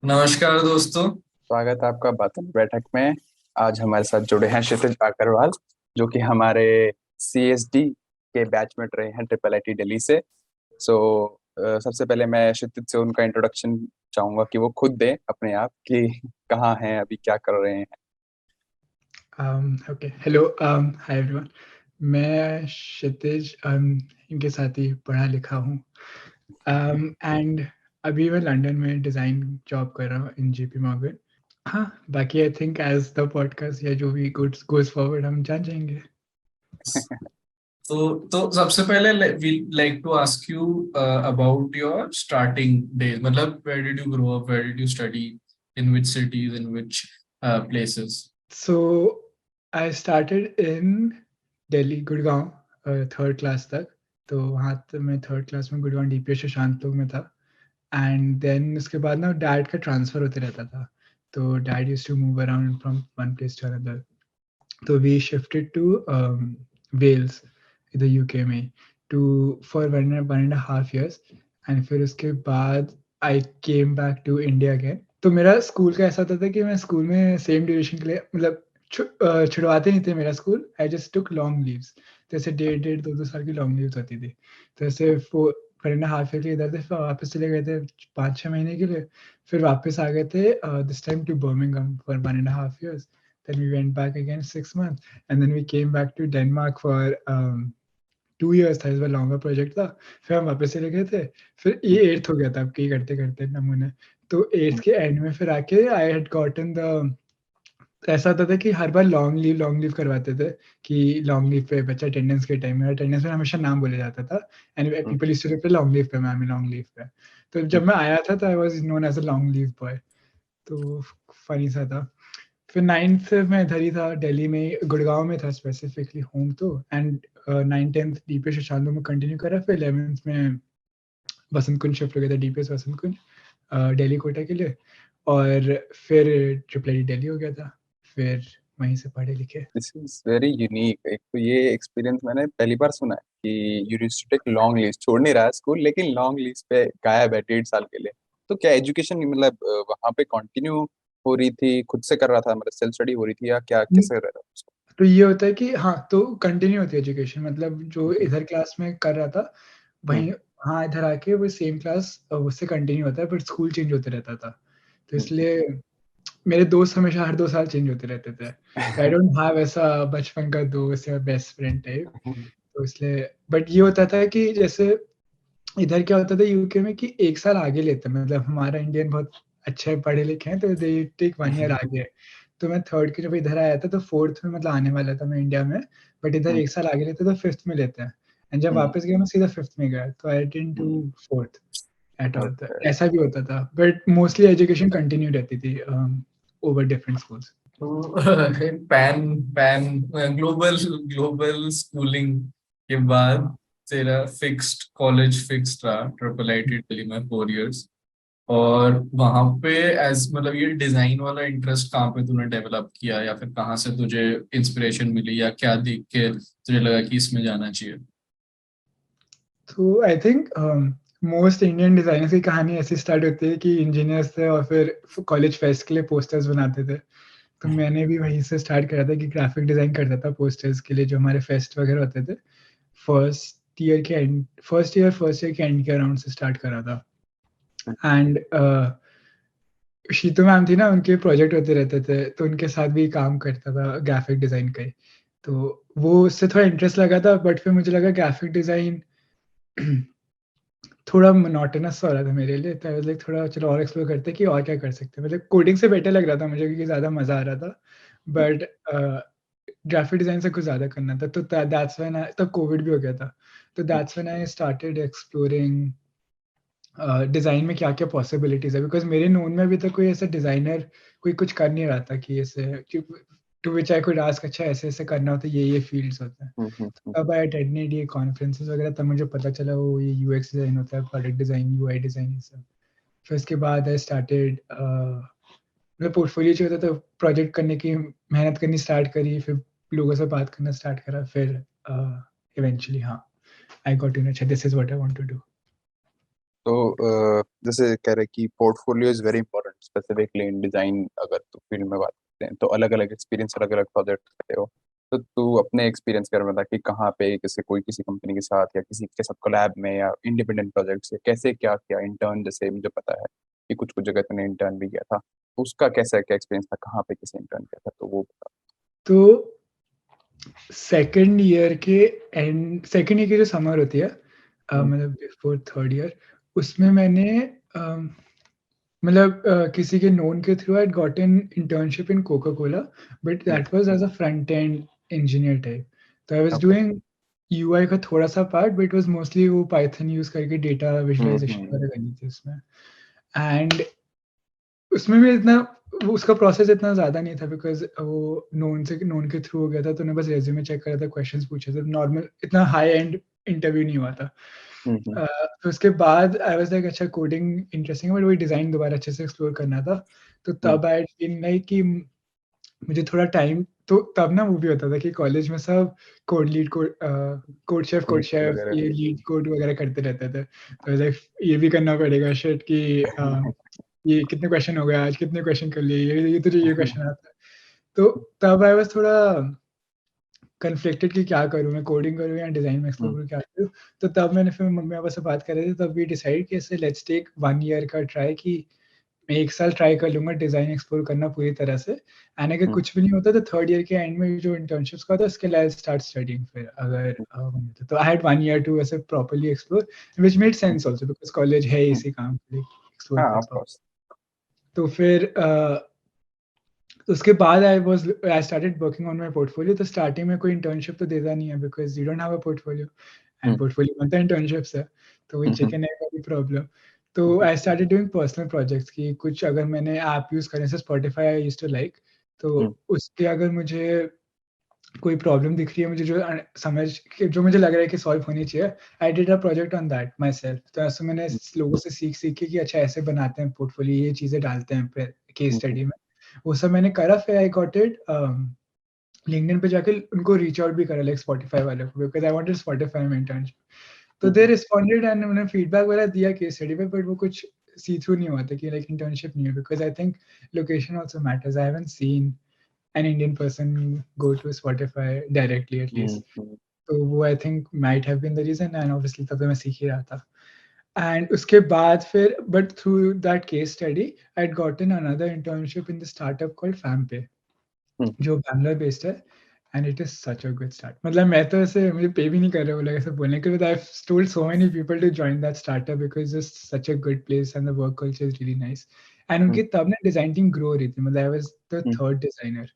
नमस्कार दोस्तों। स्वागत है आपका बातन बैठक में। आज हमारे साथ जुड़े हैं क्षितिज अग्रवाल, जो कि हमारे CSD के बैचमेट रहे हैं ट्रिपल आईटी दिल्ली से। सो सबसे पहले मैं क्षितिज से उनका इंट्रोडक्शन चाहूंगा कि वो खुद दें अपने आप कि कहाँ हैं, अभी क्या कर रहे हैं। Okay hello hi everyone. मैं क्षितिज इनके साथ ही पढ़ा लिखा हूँ एंड अभी मैं लंदन में डिज़ाइन जॉब कर रहा हूँ इन जीपी मॉर्गन। हाँ, बाकी I think as the podcast या जो भी गोज फॉरवर्ड हम जान जाएंगे। तो सबसे पहले we like to ask you about your starting days. मतलब where did you grow up, where did you study, in which cities, in which places? So I started in Delhi Gurgaon third class तक। तो वहाँ तो मैं थर्ड क्लास में Gurgaon DPS Sushant लोग में था। एंड देन उसके बाद ना डैड का ट्रांसफ़र होते रहता था, तो dad used to move around from one place to another. तो वी शिफ्टेड टू वेल्स इधर यूके में too for one and half years. And फिर उसके बाद I came back to India again. तो मेरा स्कूल का ऐसा होता था कि मैं स्कूल में सेम ड्यूरेशन के लिए मतलब छुड़वाते नहीं थे मेरा school. I just took long leaves. तो ऐसे 1.5 2 साल की लॉन्ग लीव्स होती थी। तो ऐसे 4.5 ईयर के लिए इधर थे, फिर वापस चले गए थे 5-6 महीने के लिए। फिर वापस आ गए थे this time to Birmingham for 1.5 years. Then we went back again 6 months, and then we came back to Denmark for 2 years था, इस बार लॉन्गर प्रोजेक्ट था। फिर हम वापस चले गए थे। फिर ये 8th हो गया था अब की करते करते नमूने। तो 8th के एंड में फिर आके आई हैड गॉटन द ऐसा होता था कि हर बार लॉन्ग लीव करवाते थे कि लॉन्ग लीव पे बच्चा अटेंडेंस के टाइम में अटेंडेंस में हमेशा नाम बोला जाता था। And people used to reply long leave पे, मैम लॉन्ग लीव पे। तो जब मैं आया था तो I was known as a long leave boy. तो फनी सा था। फिर 9th में इधर ही था दिल्ली में, गुड़गांव में था स्पेसिफिकली होम तो। एंड 9th 10th डीपीएस शांतों में कंटिन्यू करा। फिर 11th में बसंत कुंज शिफ्ट हो गया था, डीपीएस बसंत कुंज दिल्ली कोटा के लिए। और फिर ट्रिपल दिल्ली हो गया था। फिर वहीं से पढ़े लिखे। This is very unique. एक तो ये एक्सपीरियंस मैंने पहली बार सुना है कि you used to take long leave. छोड़ नहीं रहा है स्कूल, लेकिन लॉन्ग लीव पे गायब है 1.5 साल के लिए। तो क्या एजुकेशन मतलब वहाँ पे कंटिन्यू हो रही थी, खुद से कर रहा था, मतलब सेल्फ स्टडी हो रही थी, या क्या कैसे रह रहा था उसको? तो ये होता है कि हाँ, तो कंटिन्यू होती है एजुकेशन। मतलब जो इधर क्लास में कर रहा था हम्म, वहीं हाँ इधर आके वो सेम क्लास उससे कंटिन्यू होता है, बट स्कूल चेंज होते रहता था। तो हम्म, इसलिए मेरे दोस्त हमेशा हर 2 साल चेंज होते रहते थे। तो आई डोंट हैव ऐसा बचपन का दोस्त या बेस्ट फ्रेंड टाइप। तो इसलिए बट ये होता था कि जैसे इधर क्या होता था यूके में कि 1 साल आगे लेते हैं। मतलब हमारा इंडियन बहुत अच्छे पढ़े लिखे हैं, तो दे टेक 1 ईयर आगे। तो मैं 3rd के जब इधर आया था तो 4th में मतलब आने वाला था मैं इंडिया में। बट इधर 1 साल आगे लेते तो 5th में लेते हैं। एंड जब वापस गया मैं सीधा 5th में गया, तो I didn't do 4th at all. तो ओके। ऐसा भी होता था, बट मोस्टली एजुकेशन कंटिन्यू रहती थी ओवर डिफरेंट स्कूल्स। तो pan pan global global schooling के बाद तेरा फिक्स्ड कॉलेज फिक्स्ड रहा ट्रिपल आईटी दिल्ली में 4 इयर्स। और वहां पे एज मतलब ये डिजाइन वाला इंटरेस्ट कहाँ पे तूने डेवलप किया, या फिर कहाँ से तुझे इंस्पिरेशन मिली, या क्या देख के तुझे लगा कि इसमें जाना चाहिए? तो I think most Indian designers की कहानी ऐसी स्टार्ट होती है कि इंजीनियर्स थे और फिर कॉलेज फेस्ट के लिए पोस्टर्स बनाते थे। तो मैंने भी वहीं से स्टार्ट करा था कि ग्राफिक डिजाइन करता था पोस्टर्स के लिए जो हमारे फेस्ट वगैरह होते थे। फर्स्ट ईयर के एंड के अराउंड से स्टार्ट करा था। एंड शीतू मैम थी ना, उनके प्रोजेक्ट होते रहते थे, तो उनके साथ भी काम करता था ग्राफिक डिजाइन का ही। तो वो उससे थोड़ा इंटरेस्ट लगा था, बट फिर मुझे लगा ग्राफिक डिजाइन थोड़ा मोनोटोनस हो रहा था मेरे लिए। तो लाइक थोड़ा चलो और एक्सप्लोर करते हैं कि और क्या कर सकते हैं। मतलब कोडिंग से बेटर लग रहा था मुझे क्योंकि ज़्यादा मज़ा आ रहा था। बट ग्राफिक डिज़ाइन से कुछ ज़्यादा करना था। तो दैट्स व्हेन आई तब कोविड भी हो गया था। तो that's when I started exploring design में क्या-क्या पॉसिबिलिटीज़ है। बिकॉज़ मेरे नोन में अभी तक कोई ऐसा डिज़ाइनर कोई कुछ कर नहीं रहा था कि ऐसे to which I could ask अच्छा ऐसे-ऐसे करना होता है, ये फील्ड्स होते हैं। तब आई अटेंडेड ये कॉन्फ्रेंसेस वगैरह, तब मुझे पता चला वो ये यूएक्स डिज़ाइन होता है, प्रोडक्ट डिज़ाइन, यूआई डिज़ाइन ये सब। फिर उसके बाद आई स्टार्टेड मतलब पोर्टफोलियो चाहिए होता तो प्रोजेक्ट करने की मेहनत करनी स्टार्ट करी। फिर लोगों से बात करना स्टार्ट करा। फिर इवेंचुअली हाँ, आई गॉट टू नो अच्छा this is what I want to do. तो जैसे कह रहे कि portfolio is very important specifically in design, अगर तो फील्ड में बात करते हैं तो अलग अलग एक्सपीरियंस, अलग अलग प्रोजेक्ट करते हो। तो तू अपने एक्सपीरियंस कर बता कि कहाँ पे किसी कंपनी के साथ या किसी के साथ कोलैब में या इंडिपेंडेंट प्रोजेक्ट से कैसे क्या किया। इंटर्न जैसे मुझे पता है कि कुछ कुछ जगह तूने इंटर्न भी किया था, तो उसका कैसा क्या एक्सपीरियंस था, कहाँ पे किसी इंटर्न किया था, तो वो बता। तो सेकेंड ईयर की जो समर होती है, मतलब बिफोर थर्ड ईयर, उसमें मैंने मतलब किसी के नोन के through I got an internship in Coca Cola, but that was as a front end engineer type. तो I was okay. Doing UI का थोड़ा सा part, but it was mostly वो पाइथन यूज करके डेटा विजुअलाइजेशन वगैरह करनी थी उसमें। एंड उसमें भी इतना उसका प्रोसेस इतना ज़्यादा नहीं था, बिकॉज वो नोन के थ्रू हो गया था, तो उन्हें बस रेज्यूमे चेक करा था, क्वेश्चंस पूछे थे, नॉर्मल इतना हाई एंड इंटरव्यू नहीं हुआ था। तो उसके बाद आई वाज लाइक अच्छा कोडिंग इंटरेस्टिंग है, बट वही डिज़ाइन दोबारा अच्छे से एक्सप्लोर करना था। तो तब आई बीन लाइक कि मुझे थोड़ा टाइम, तो तब ना वो भी होता था कि कॉलेज में सब कोड शेफ वगैरह। ये लीड कोड वगैरह करते रहते थे। तो लाइक ये भी करना पड़ेगा शिट कि ये कितने क्वेश्चन हो गए आज, कितने क्वेश्चन कर लिए, ये तुझे ये क्वेश्चन आता है। तो तब आई वाज थोड़ा कन्फ्लिक्टेड कि क्या करूँ, मैं कोडिंग करूँ या डिज़ाइन में एक्सप्लोर करूँ, क्या करूँ? तो तब मैंने फिर मम्मी पापा से बात कर रहे थे, तब वी डिसाइड कि ऐसे लेट्स टेक 1 ईयर का ट्राई, कि मैं 1 साल ट्राई कर लूँगा डिज़ाइन एक्सप्लोर करना पूरी तरह से, एंड अगर कुछ भी नहीं होता तो थर्ड ईयर के एंड में जो इंटर्नशिप्स का होता है उसके लिए आई स्टार्ट स्टडीइंग फिर, अगर तो आई हैड 1 ईयर टू ऐसे properly explore, which made sense also because college है इसी काम के लिए एक्सप्लोर हाँ कर ऑफ पाओ। कोर्स। तो फिर उसके बाद I started working on my portfolio. तो स्टार्टिंग में कोई इंटर्नशिप तो देता नहीं है, because you don't have a portfolio, and portfolio बनता है इंटर्नशिप से, तो वही चिकन एग वाली प्रॉब्लम। तो I started doing personal projects, की कुछ अगर मैंने ऐप यूज़ करे, जैसे Spotify I used to like, तो उसके अगर मुझे कोई प्रॉब्लम दिख रही है, मुझे जो मुझे लग रहा है कि सॉल्व होनी चाहिए, I did a project on that my self. तो ऐसे मैंने लोगों से सीख के कि अच्छा ऐसे बनाते हैं पोर्टफोलियो, ये चीज़ें डालते हैं फिर केस स्टडी में, वो सब मैंने करा। फिर आई गॉट इट लिंक्डइन पे जाके उनको रीच आउट भी करा, लाइक स्पॉटिफाई वालों को, बिकॉज़ आई वांटेड स्पॉटिफाई में इंटर्नशिप। तो दे रिस्पोंडेड एंड उन्होंने फीडबैक वगैरह दिया केस स्टडी पे, बट वो कुछ सी थ्रू नहीं हुआ था कि लाइक इंटर्नशिप नहीं है, because I think location also matters. I haven't seen an Indian person go to Spotify directly at least. तो वो I think might have been the reason, and obviously तब तो मैं सीख ही रहा था। And उसके बाद फिर, but through that case study, I'd gotten another internship in the startup called FamPay, जो बैंगलोर बेस्ड है, and it is such a good start. मतलब मैं तो ऐसे मुझे पे भी नहीं कर रहे वो लोग ऐसे बोलने के लिए, but I've told so many people to join that startup because it's such a good place and the work culture is really nice. And उनकी तब ना डिजाइन टीम ग्रो हो रही थी, मतलब I was the third designer.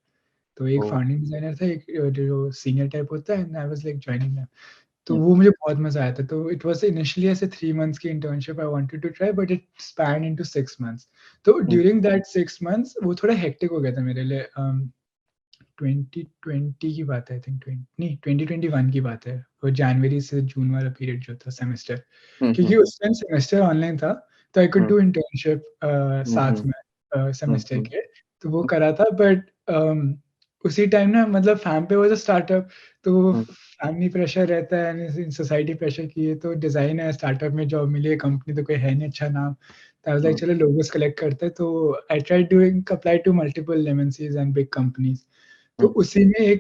तो एक founding designer था, एक जो सीनियर टाइप होता है, and I was like joining them. तो वो मुझे बहुत मजा आया था। तो इट वाज इनिशियली ऐसे 3 मंथ्स की internship I wanted to try, but it span into 6 months. तो ड्यूरिंग दैट 6 मंथ्स वो थोड़ा हेक्टिक हो गया था मेरे लिए। 2020 की बात है, आई थिंक 2021 की बात है, वो जनवरी से जून वाला पीरियड जो था सेमेस्टर, क्योंकि उस टाइम सेमेस्टर ऑनलाइन था, तो आई कुड डू इंटर्नशिप साथ में सेमेस्टर के, तो वो करा था। बट उसी टाइम ना, मतलब फैम पे वाज अ स्टार्टअप, तो फैमिली प्रेशर रहता है, सोसाइटी प्रेशर की है, तो डिजाइन है, स्टार्टअप में जॉब मिली है, कंपनी तो कोई है नहीं अच्छा नाम, तो आई वाज लाइक चलो लोगोस कलेक्ट करते हैं। तो I tried doing apply to multiple MNCs and big companies. तो उसी में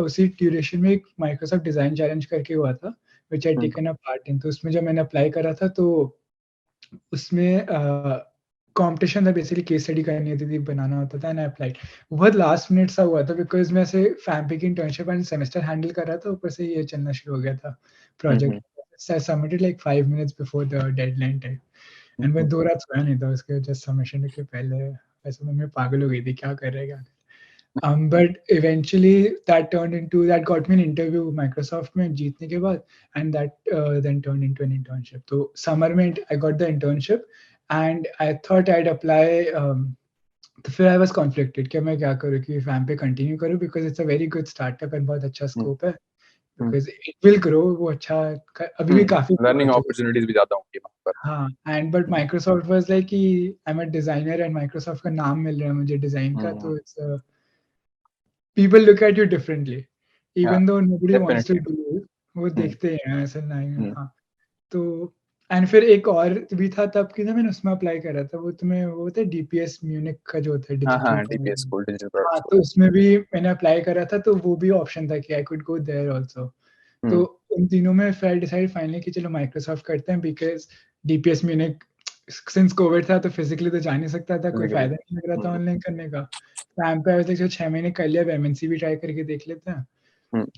उसी ड्यूरेशन में एक माइक्रोसॉफ्ट डिजाइन चैलेंज करके हुआ था, which I taken a part in. तो उसमें जब मैंने अप्लाई करा था, तो उसमें कॉम्पिटिशन था, बेसिकली केस स्टडी करनी होती थी, बनाना होता था, एंड आई अप्लाइड। बहुत लास्ट मिनट सा हुआ था, बिकॉज मैं ऐसे फैम्पे की इंटर्नशिप एंड सेमेस्टर हैंडल कर रहा था, ऊपर से ये चलना शुरू हो गया था project. I submitted like 5 minutes before the deadline time, and मैं 2 रात सोया नहीं था उसके जस्ट सबमिशन के पहले। ऐसे मम्मी पागल हो गई थी, क्या कर रहे हैं, क्या but eventually that got me an interview Microsoft में जीतने के बाद, and that then turned into an internship. तो summer में I got the internship, and I thought I'd apply. तो फिर I was conflicted कि मैं क्या करूँ, कि फैम पे कंटिन्यू करूँ, because it's a very good startup and बहुत अच्छा स्कोप है, because it will grow, वो अच्छा अभी भी काफी लर्निंग अपॉर्चुनिटीज भी ज्यादा होंगी वहाँ पर। हाँ, and but Microsoft was like कि I am a designer, and Microsoft का नाम मिल रहा है मुझे डिजाइन का, तो it's people look at you differently, हाँ even though nobody wants to definitely. do it, वो देखते हैं ऐसा नहीं। हाँ, तो एंड फिर एक और भी था तब की ना, मैंने उसमें अप्लाई करा था, वो तुम्हें वो होता है DPS म्यूनिक का जो होता है हाँ हाँ डिजिटल DPS स्कूल डिजिटल हाँ, प्रोडक्ट तो स्कूल। उसमें भी मैंने अप्लाई करा था, तो वो भी ऑप्शन था कि I could go there also. तो उन तीनों में फिर डिसाइड फाइनली कि चलो माइक्रोसॉफ्ट करते हैं, because DPS Munich since Covid था तो फिजिकली तो जा नहीं सकता था, कोई फायदा नहीं लग रहा था ऑनलाइन करने का। टाइम पे आई 6 महीने कर लिया, MNC भी ट्राई करके देख लेते हैं।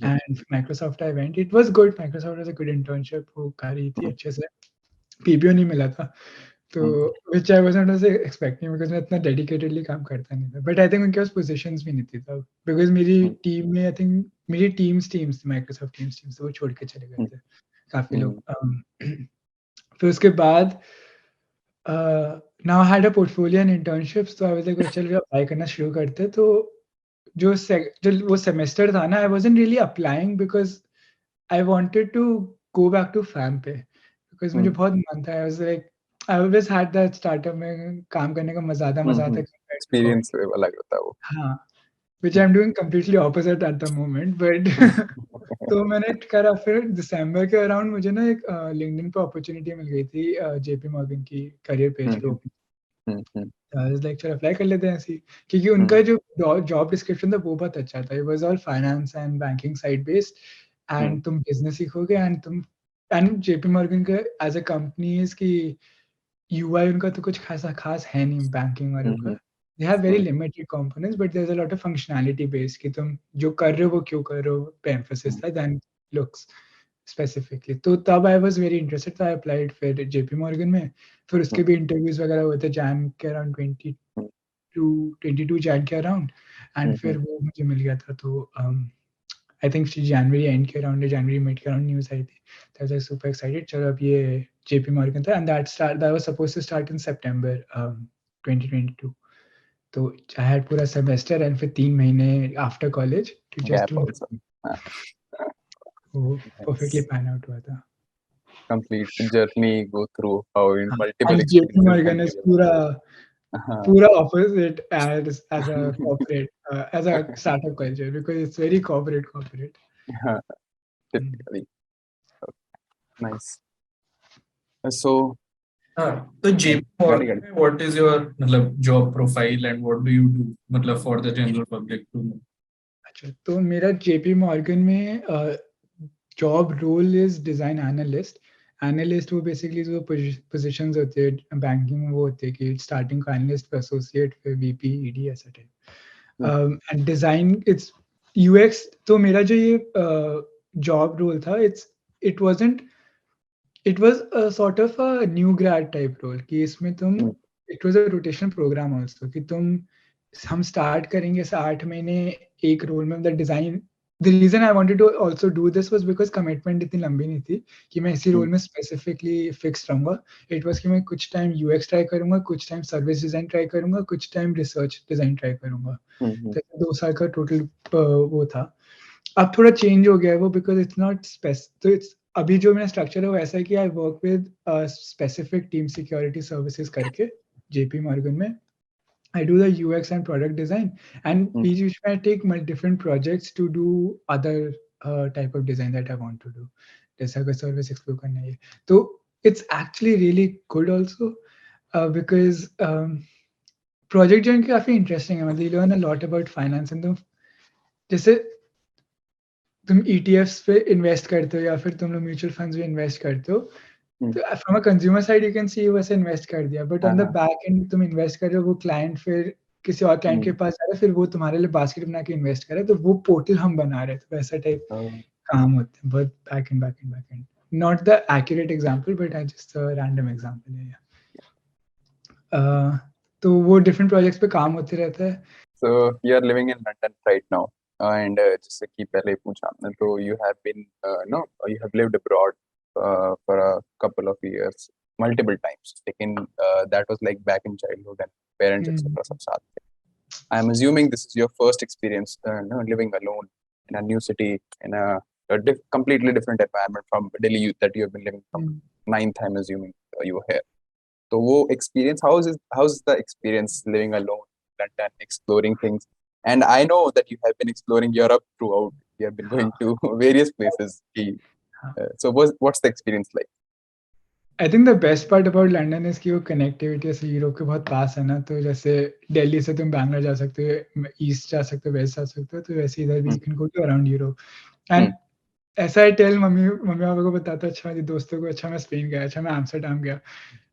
And Microsoft I went, it was good, Microsoft was a good internship, वो कर रही थी अच्छे से, PBO नहीं मिला था, तो which I wasn't also expecting because मैं इतना डेडिकेटेडली काम करता नहीं था, बट आई थिंक उनके पास पोजीशंस भी नहीं थी तब, बिकॉज मेरी टीम में आई थिंक मेरी टीम्स माइक्रोसॉफ्ट टीम्स वो छोड़ के चले गए थे काफी लोग। फिर उसके बाद now I had a portfolio and internships, तो आई वाज लाइक चल अप्लाई करना शुरू करते। तो जो वो सेमेस्टर था ना, I wasn't really applying because I wanted to go back to fam पे, बिकॉज मुझे बहुत मन था। I was like I always had that startup में काम करने का मजा आता compared to एक्सपीरियंस corporate। अलग होता है वो। हाँ, which I'm doing completely opposite at the moment, but तो मैंने करा, फिर दिसंबर के अराउंड मुझे ना एक लिंक्डइन पे अपॉर्चुनिटी मिल गई थी, JP मॉर्गन की करियर पेज पे open। आई वाज लाइक चलो अप्लाई कर लेते हैं ऐसे ही, क्योंकि उनका जो जॉब डिस्क्रिप्शन था वो बहुत अच्छा था। It was all finance and banking side based, and तुम बिजनेस सीखोगे, एंड JP मॉर्गन का एज अ कंपनी इसकी UI उनका तो कुछ खास है नहीं बैंकिंग वालों का। They have very limited components, but there is a lot of functionality based कि तुम जो कर रहे हो वो क्यों कर रहे हो पे एम्फेसिस था देन लुक्स स्पेसिफिकली। तो तब आई वाज वेरी इंटरेस्टेड, तो आई अप्लाइड फिर JP मॉर्गन में। फिर उसके भी इंटरव्यूज वगैरह हुए थे जैन के अराउंड 22 जैन के अराउंड, एंड फिर वो मुझे मिल गया था। तो आई थिंक जनवरी एंड के अराउंड, जनवरी मिड के अराउंड न्यूज़ आई थी, तो आई वाज सुपर एक्साइटेड। चलो अब ये JP मॉर्गन था, and that was supposed to start in September 2022। तो आई हैड पूरा सेमेस्टर एंड फिर 3 महीने after college to just gap do, also. वो परफेक्टली पैन आउट हुआ था। Complete journey go through how in हाँ, multiple and JP experiences Morgan is multiple. हाँ पूरा opposite as a corporate, as a startup culture, because it's very corporate. हाँ typically nice. So हाँ, तो JP गाड़ी Morgan गाड़ी में what is your मतलब job profile and what do you do मतलब for the general public to know? अच्छा, तो मेरा JP मॉर्गन में job role is design analyst. Analyst वो बेसिकली जो पोजीशंस होते हैं बैंकिंग में, वो होते हैं कि स्टार्टिंग का एनालिस्ट, फिर एसोसिएट, फिर VP, ED ऐसा type. And design it's UX। तो मेरा जो ये जॉब रोल था, it was a sort of a new grad type role कि इसमें तुम it was a rotation program also कि हम स्टार्ट करेंगे ऐसे 8 महीने एक रोल में, मतलब design. The reason I wanted to also do this was because commitment इतनी लंबी नहीं थी कि मैं इसी रोल में स्पेसिफिकली फिक्स रहूंगा। इट वाज कि मैं कुछ टाइम UX ट्राई करूंगा, कुछ टाइम सर्विस डिजाइन ट्राई करूंगा, कुछ टाइम रिसर्च डिजाइन ट्राई करूंगा। तो 2 साल का टोटल वो था। अब थोड़ा चेंज हो गया है वो, बिकॉज इट्स नॉट तो इट्स अभी जो मेरा स्ट्रक्चर है वो ऐसा है कि I work with specific team security services करके JP मॉर्गन में। I do the UX and product design, and बीच बीच में I take my different projects to do other type of design that I want to do, जैसे अगर service explore करना है तो it's actually really good also, because project जो इनके काफी interesting है, मतलब you learn a lot about finance, and तुम जैसे तुम ETFs पे इन्वेस्ट करते हो या फिर तुम लोग म्यूचुअल फंड्स में इन्वेस्ट करते हो, तो from a consumer side you can see वैसे इन्वेस्ट कर दिया, but on the back and तुम इन्वेस्ट कर रहे हो, वो क्लाइंट फिर किसी और क्लाइंट के पास जा रहा है, फिर वो तुम्हारे लिए बास्केट बना के इन्वेस्ट कर रहा है, तो वो पोर्टल हम बना रहे थे, तो वैसा टाइप काम होते हैं बहुत back and. Not the accurate example, but I just random example है। तो वो डिफरेंट प्रोजेक्ट्स पे काम होते रहता है। So you are living in London right now, and जैसे कि पहले पूछा आपने, तो you have been no you have lived abroad for a couple of years, multiple times. लेकिन that was like back in childhood and parents etc. सब साथ थे. I am assuming this is your first experience, no, living alone in a new city in a completely different environment from Delhi that you have been living from ninth. I'm assuming you were here. So वो experience, how's the experience living alone in London, exploring things? And I know that you have been exploring Europe throughout. You have been going to various places. So what's the experience like? I think the best part about London is कि वो connectivity ऐसे Europe के बहुत पास है ना, तो जैसे दिल्ली से तुम बैंगलोर जा सकते हो, ईस्ट जा सकते हो, वेस्ट जा सकते हो, तो वैसे इधर भी you can go to around Europe. And ऐसा आई टेल मम्मी पापा को बताता, अच्छा मेरे दोस्तों को, अच्छा मैं स्पेन गया, अच्छा मैं एम्स्टर्डम गया.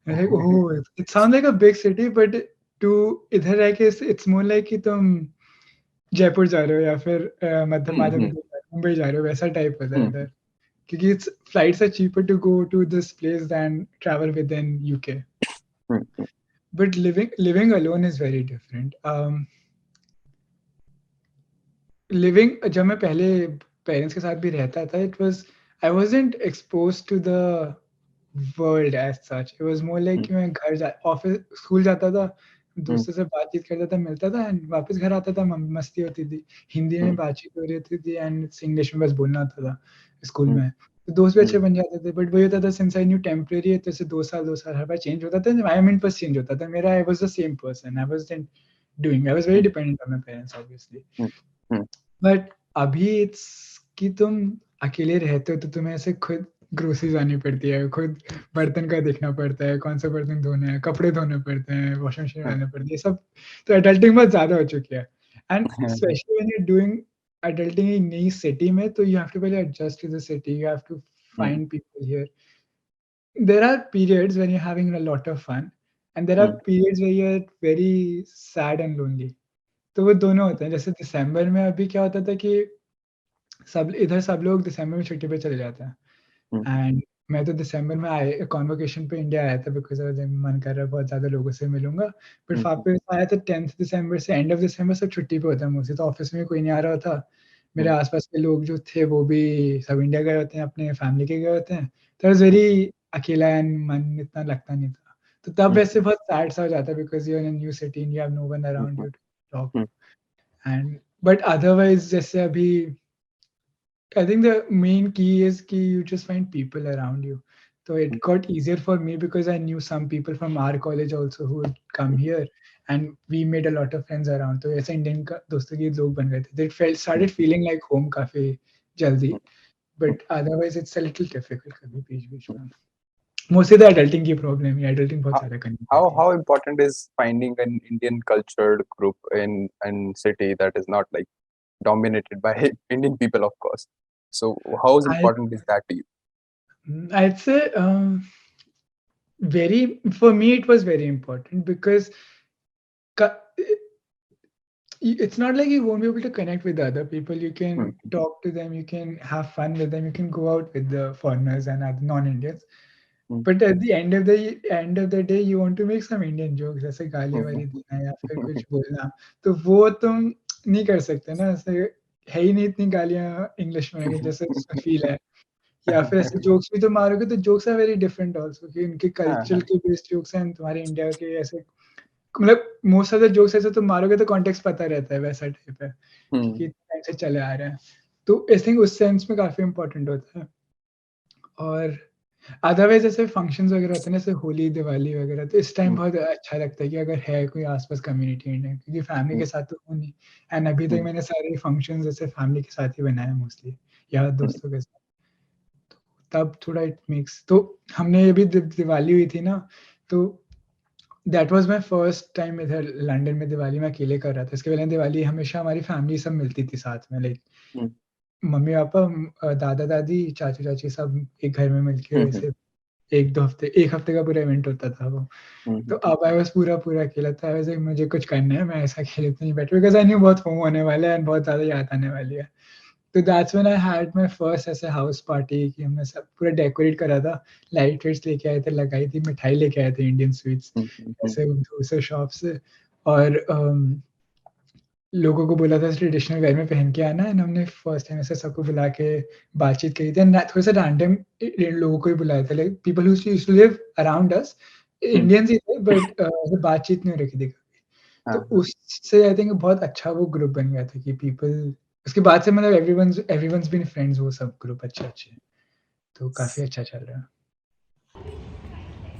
Like, oh, it sounds like a big city, but to इधर रह के it's more like कि तुम जयपुर जा रहे हो या फिर मध्य प्रदेश मुंबई जा रहे हो, वैसा टाइप होता है इधर, क्योंकि flights are cheaper to go to this place than travel within UK. But living alone is very different. Living जब मैं पहले पेरेंट्स के साथ भी रहता था, I wasn't exposed to the world as such. It was more like कि मैं घर ऑफिस स्कूल जाता था, दोस्तों से बातचीत करता था, मिलता था, एंड वापस घर आता था, मस्ती होती थी, हिंदी में बातचीत हो रही थी एंड इंग्लिश में बस बोलना होता था स्कूल में. तो दोस्त भी अच्छे बन जाते थे, बट वही होता था सिंस आई न्यू टेम्परेरी है, तो ऐसे 2 साल हर बार चेंज होता था, एनवायरनमेंट बस चेंज होता था मेरा. I was the same person, I was very dependent on my parents obviously. But अभी इट्स कि तुम अकेले रहते हो, तो तुम्हें ऐसे खुद ग्रोसरी जानी पड़ती है, खुद बर्तन का देखना पड़ता है, कौन सा बर्तन धोना है, कपड़े धोने पड़ते हैं, वॉशिंग मशीन डालनी पड़ती है, सब. तो अडल्टिंग बहुत ज्यादा हो चुकी है, and specially when you doing adulting in नई सिटी में, तो यू हैव टू पहले adjust to the city, you have to find people here. There are periods when you're having a lot of fun, and there are periods where you're very sad and lonely. तो वो दोनों होते हैं. जैसे दिसंबर में अभी क्या होता था कि सब लोग दिसंबर में छुट्टी पे चले जाते हैं, एंड मैं तो दिसंबर में कॉन्वोकेशन पे इंडिया आया था, बिकॉज मन कर रहा है बहुत ज्यादा लोगों से मिलूंगा. बट वापस आया था 10th दिसंबर से एंड ऑफ दिसंबर सब छुट्टी पे होता है मोस्टली, तो ऑफिस में कोई नहीं आ रहा था. मेरे आसपास के लोग जो थे वो भी सब इंडिया गए होते हैं, अपने फैमिली के गए होते हैं, तो आई वाज वेरी अकेला एंड मन इतना लगता नहीं था. तो तब वैसे बहुत सैड सा हो जाता है, because you are in new city and you have no one around you to talk. And but otherwise जैसे अभी I think the main key is कि you just find people around you. So it got easier for me because I knew some people from our college also who would come here, and we made a lot of friends around. तो ऐसे Indian दोस्तों के लोग बन गए थे. They started feeling like home काफी जल्दी. But otherwise it's a little difficult कभी बीच में. Mostly the adulting की problem है. Adulting बहुत ज़्यादा करनी पड़ती है. How important is finding an Indian cultured group in city that is not like dominated by Indian people, of course. So how important is that to you? I'd say for me it was very important, because it's not like you won't be able to connect with other people. You can talk to them, you can have fun with them, you can go out with the foreigners and other non-Indians. But at the end of the day, you want to make some Indian jokes, जैसे गाली वाली देना या फिर कुछ बोलना, तो वो तुम नहीं कर सकते ना. ऐसे है ही नहीं इतनी गालियाँ इंग्लिश में जैसे उसमें फील है. या फिर ऐसे जोक्स भी तो मारोगे, तो jokes are very different also, कि उनके कल्चरल के बेस्ड जोक्स हैं, तुम्हारे इंडिया के ऐसे, मतलब मोस्ट ऑफ द जोक्स ऐसे तुम मारोगे तो कॉन्टेक्स्ट पता रहता है, वैसा टाइप है कि टाइम से चले आ रहे हैं. तो आई थिंक उस सेंस में काफी इंपॉर्टेंट होता है. और अदरवाइज ऐसे फंक्शंस वगैरह होते हैं, जैसे होली, दिवाली वगैरह, तो इस टाइम बहुत अच्छा लगता है कि अगर है कोई आसपास कम्युनिटी इंडियन, क्योंकि फैमिली के साथ तो हूँ नहीं. एंड अभी तक मैंने सारे फंक्शंस जैसे फैमिली के साथ ही बनाए मोस्टली, या दोस्तों के साथ. तब थोड़ा इट मेक्स. तो हमने ये भी दिवाली हुई थी ना, तो that was my first time इधर लंदन में दिवाली मैं अकेले कर रहा था. इसके पहले दिवाली हमेशा हमारी फैमिली सब मिलती थी साथ में, लाइक मम्मी पापा, दादा दादी, चाचू चाची सब एक घर में मिलके ऐसे एक हफ्ते का पूरा इवेंट होता था वो. तो अब आई वाज पूरा अकेला था. वैसे मुझे कुछ करना है, मैं ऐसा अकेले तो नहीं बैठा, बिकॉज आई न्यू बहुत फोमो होने वाला है एंड बहुत ज्यादा याद आने वाली है. तो that's when I had my first ऐसे हाउस पार्टी कि हमने सब पूरा डेकोरेट करा था, लाइट वाइट्स लेके आए थे, लगाई थी, मिठाई लेके आए थे इंडियन स्वीट्स ऐसे दूसरे शॉप से, और लोगों को बोला था ट्रेडिशनल वेयर में पहन के आना. एंड हमने फर्स्ट टाइम ऐसे सबको बुला के बातचीत करी थी. थोड़ा सा रैंडम लोगों को ही बुलाया था, like people who used to live around us, Indians ही थे, बट बातचीत नहीं हो रखी थी कभी. तो उससे आई थिंक बहुत अच्छा वो ग्रुप बन गया था कि पीपल, उसके बाद से मतलब एवरीवनस बीन फ्रेंड्स, वो सब ग्रुप अच्छे. तो काफी अच्छा चल रहा है.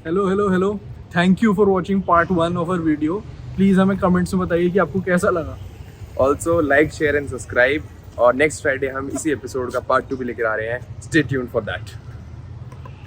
Hello, thank you for watching part 1 of our video. Please हमें कमेंट्स में बताइए कि आपको कैसा लगा. Also like, share and subscribe. और नेक्स्ट फ्राइडे हम इसी एपिसोड का पार्ट 2 भी लेकर आ रहे हैं. Stay tuned for that.